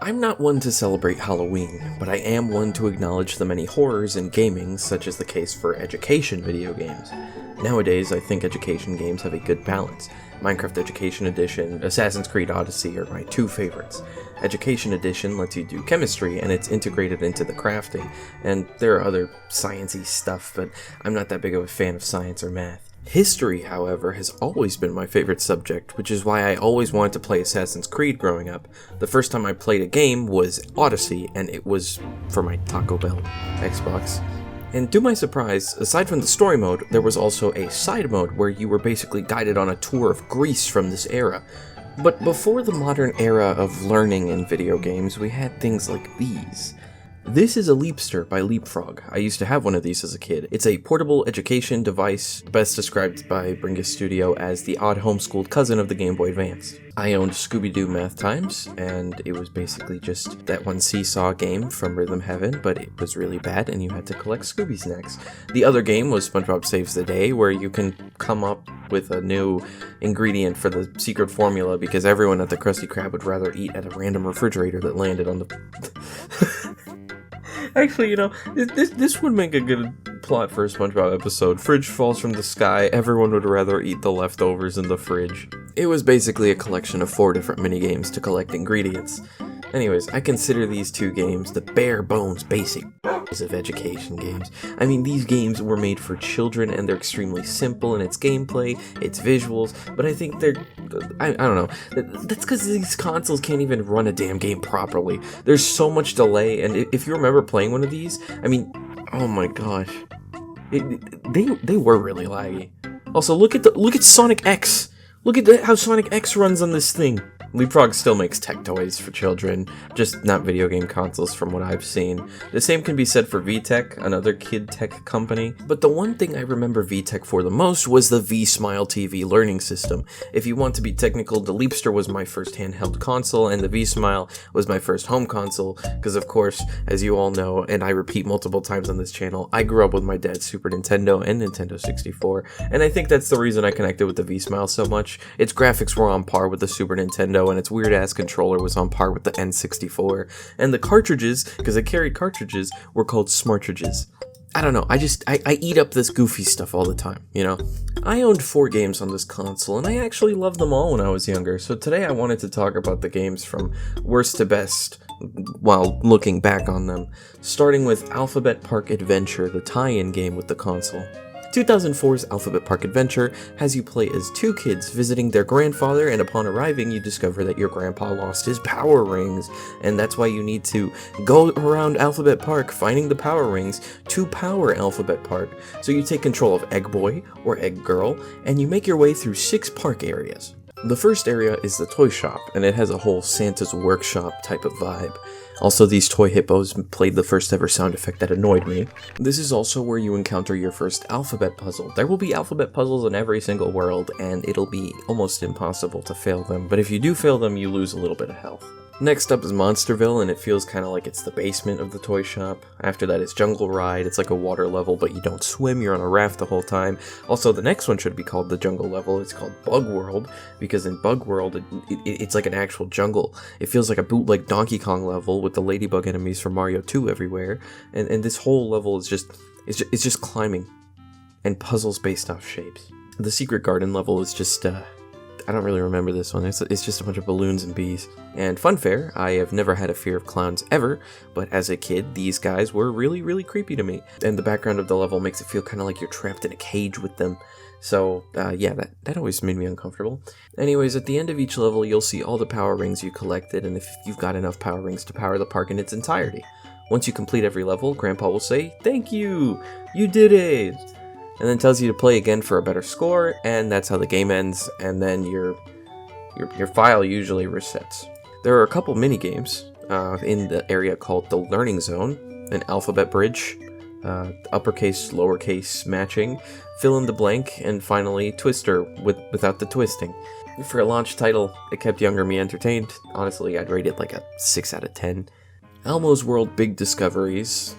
I'm not one to celebrate Halloween, but I am one to acknowledge the many horrors in gaming, such as the case for education video games. Nowadays, I think education games have a good balance. Minecraft Education Edition, Assassin's Creed Odyssey are my two favorites. Education Edition lets you do chemistry, and it's integrated into the crafting, and there are other sciencey stuff, but I'm not that big of a fan of science or math. History, however, has always been my favorite subject, which is why I always wanted to play Assassin's Creed growing up. The first time I played a game was Odyssey, and it was for my Taco Bell Xbox. And to my surprise, aside from the story mode, there was also a side mode where you were basically guided on a tour of Greece from this era. But before the modern era of learning in video games, we had things like these. This is a Leapster by Leapfrog. I used to have one of these as a kid. It's a portable education device, best described by Bringus Studio as the odd homeschooled cousin of the Game Boy Advance. I owned Scooby-Doo Math Times, and it was basically just that one seesaw game from Rhythm Heaven, but it was really bad and you had to collect Scooby snacks. The other game was SpongeBob Saves the Day, where you can come up with a new ingredient for the secret formula because everyone at the Krusty Krab would rather eat at a random refrigerator that landed on the... Actually, you know, this would make a good plot for a SpongeBob episode. Fridge falls from the sky, everyone would rather eat the leftovers in the fridge. It was basically a collection of 4 different minigames to collect ingredients. Anyways, I consider these two games the bare bones basic of education games. I mean, these games were made for children and they're extremely simple in its gameplay, its visuals, but I think they're... I don't know. That's because these consoles can't even run a damn game properly. There's so much delay, and if you remember playing one of these, I mean, oh my gosh. They were really laggy. Also, look at Sonic X! Look at how Sonic X runs on this thing! Leapfrog still makes tech toys for children, just not video game consoles from what I've seen. The same can be said for VTEC, another kid tech company. But the one thing I remember VTEC for the most was the V.Smile TV learning system. If you want to be technical, the Leapster was my first handheld console, and the V.Smile was my first home console, because of course, as you all know, and I repeat multiple times on this channel, I grew up with my dad's Super Nintendo and Nintendo 64, and I think that's the reason I connected with the V.Smile so much. Its graphics were on par with the Super Nintendo, and its weird-ass controller was on par with the N64. And the cartridges, because I carried cartridges, were called smartridges. I don't know, I eat up this goofy stuff all the time, you know? I owned 4 games on this console, and I actually loved them all when I was younger, so today I wanted to talk about the games from worst to best while looking back on them, starting with Alphabet Park Adventure, the tie-in game with the console. 2004's Alphabet Park Adventure has you play as 2 kids visiting their grandfather, and upon arriving you discover that your grandpa lost his power rings, and that's why you need to go around Alphabet Park finding the power rings to power Alphabet Park. So you take control of Egg Boy or Egg Girl, and you make your way through 6 park areas. The first area is the toy shop, and it has a whole Santa's workshop type of vibe. Also, these toy hippos played the first ever sound effect that annoyed me. This is also where you encounter your first alphabet puzzle. There will be alphabet puzzles in every single world, and it'll be almost impossible to fail them, but if you do fail them, you lose a little bit of health. Next up is Monsterville, and it feels kind of like it's the basement of the toy shop. After that is Jungle Ride. It's like a water level, but you don't swim, you're on a raft the whole time. Also, the next one should be called the Jungle level. It's called Bug World, because in Bug World, it's like an actual jungle. It feels like a bootleg Donkey Kong level with the ladybug enemies from Mario 2 everywhere, and this whole level is just climbing, and puzzles based off shapes. The Secret Garden level is just, I don't really remember this one. It's just a bunch of balloons and bees. And funfair, I have never had a fear of clowns ever, but as a kid, these guys were really, really creepy to me. And the background of the level makes it feel kind of like you're trapped in a cage with them. So, yeah, that always made me uncomfortable. Anyways, at the end of each level, you'll see all the power rings you collected, and if you've got enough power rings to power the park in its entirety. Once you complete every level, Grandpa will say, "Thank you! You did it!" And then tells you to play again for a better score, and that's how the game ends, and then your file usually resets. There are a couple mini-games in the area called the Learning Zone, an alphabet bridge, uppercase, lowercase matching, fill in the blank, and finally Twister without the twisting. For a launch title, it kept younger me entertained. Honestly, I'd rate it like a 6 out of 10. Elmos Big Discoveries.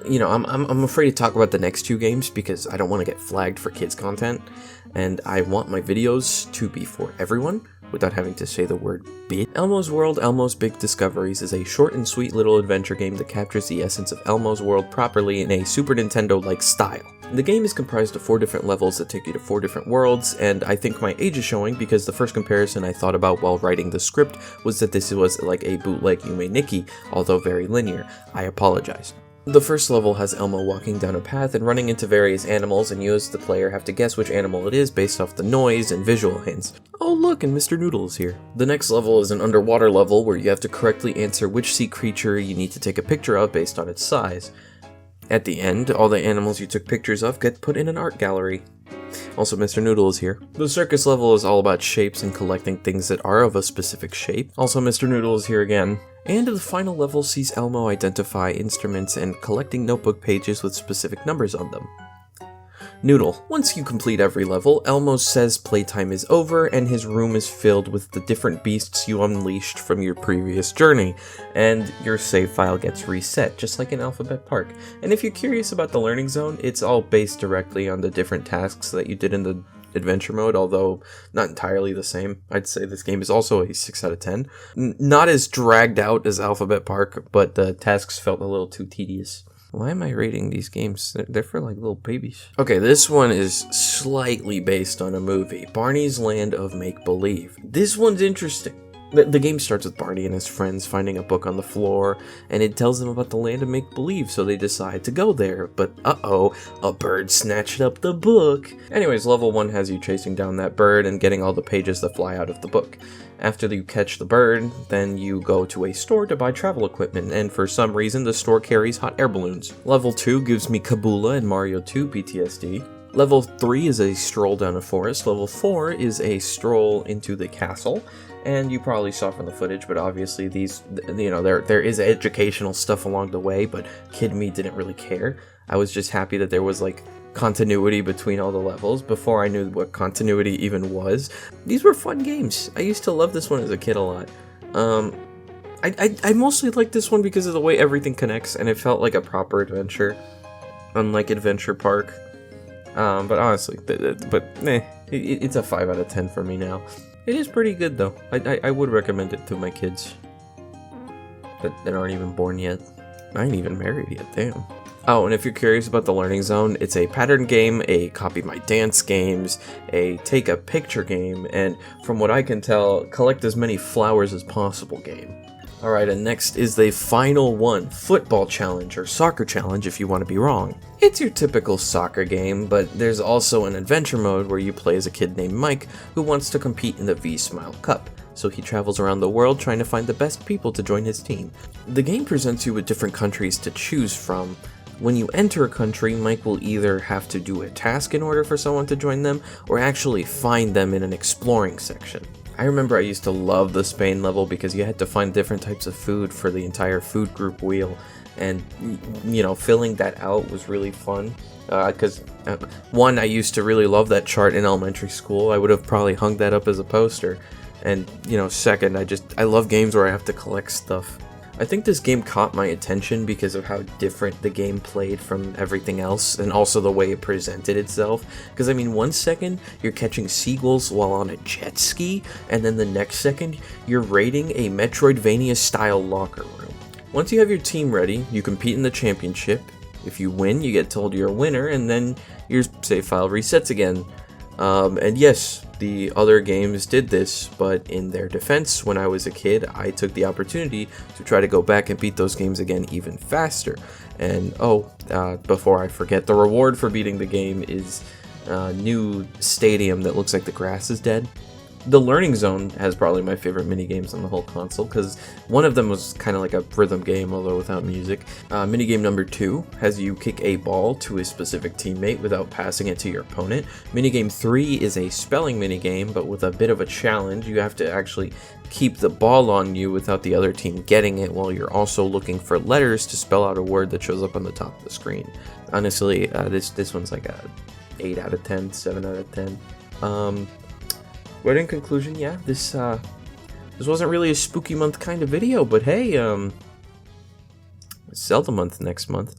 I'm afraid to talk about the next 2 games because I don't want to get flagged for kids content, and I want my videos to be for everyone, without having to say the word bit. Elmo's World, Elmos Big Discoveries is a short and sweet little adventure game that captures the essence of Elmo's World properly in a Super Nintendo-like style. The game is comprised of 4 different levels that take you to 4 different worlds, and I think my age is showing because the first comparison I thought about while writing the script was that this was like a bootleg Yume Nikki, although very linear. I apologize. The first level has Elmo walking down a path and running into various animals, and you as the player have to guess which animal it is based off the noise and visual hints. Oh look, and Mr. Noodle is here. The next level is an underwater level where you have to correctly answer which sea creature you need to take a picture of based on its size. At the end, all the animals you took pictures of get put in an art gallery. Also, Mr. Noodle is here. The circus level is all about shapes and collecting things that are of a specific shape. Also, Mr. Noodle is here again. And the final level sees Elmo identify instruments and collecting notebook pages with specific numbers on them. Noodle. Once you complete every level, Elmo says playtime is over and his room is filled with the different beasts you unleashed from your previous journey, and your save file gets reset, just like in Alphabet Park. And if you're curious about the learning zone, it's all based directly on the different tasks that you did in the adventure mode, although not entirely the same. I'd say this game is also a 6 out of 10. Not as dragged out as Alphabet Park, but the tasks felt a little too tedious. Why am I rating these games? They're for like little babies. Okay, this one is slightly based on a movie, Barney's Land of Make-Believe. This one's interesting. The game starts with Barney and his friends finding a book on the floor, and it tells them about the land of make-believe, so they decide to go there. But uh-oh, a bird snatched up the book. Anyways, level 1 has you chasing down that bird and getting all the pages that fly out of the book. After you catch the bird, then you go to a store to buy travel equipment, and for some reason the store carries hot air balloons. Level 2 gives me Kabula and Mario 2 PTSD. Level 3 is a stroll down a forest. Level 4 is a stroll into the castle. And you probably saw from the footage, but obviously these, you know, there is educational stuff along the way, but kid me didn't really care. I was just happy that there was like continuity between all the levels before I knew what continuity even was. These were fun games. I used to love this one as a kid a lot. I mostly liked this one because of the way everything connects, and it felt like a proper adventure, unlike Adventure Park. But honestly, it's a 5 out of 10 for me now. It is pretty good though. I would recommend it to my kids that aren't even born yet. I ain't even married yet, damn. Oh, and if you're curious about the Learning Zone, it's a pattern game, a copy my dance games, a take a picture game, and from what I can tell, collect as many flowers as possible game. Alright, and next is the final one, Football Challenge, or Soccer Challenge if you want to be wrong. It's your typical soccer game, but there's also an adventure mode where you play as a kid named Mike who wants to compete in the V.Smile Cup, so he travels around the world trying to find the best people to join his team. The game presents you with different countries to choose from. When you enter a country, Mike will either have to do a task in order for someone to join them, or actually find them in an exploring section. I remember I used to love the Spain level because you had to find different types of food for the entire food group wheel, and you know, filling that out was really fun. Because one, I used to really love that chart in elementary school. I would have probably hung that up as a poster. And you know, second, I love games where I have to collect stuff. I think this game caught my attention because of how different the game played from everything else, and also the way it presented itself. Because I mean, one second you're catching seagulls while on a jet ski, and then the next second you're raiding a Metroidvania style locker room. Once you have your team ready, you compete in the championship. If you win, you get told you're a winner, and then your save file resets again. And yes, the other games did this, but in their defense, when I was a kid, I took the opportunity to try to go back and beat those games again even faster. And before I forget, the reward for beating the game is a new stadium that looks like the grass is dead. The Learning Zone has probably my favorite minigames on the whole console, because one of them was kind of like a rhythm game, although without music. Minigame number 2 has you kick a ball to a specific teammate without passing it to your opponent. Minigame 3 is a spelling minigame, but with a bit of a challenge. You have to actually keep the ball on you without the other team getting it, while you're also looking for letters to spell out a word that shows up on the top of the screen. Honestly, this one's like a 8 out of 10, 7 out of 10. But in conclusion, yeah, this wasn't really a spooky month kind of video, but hey, Zelda month next month.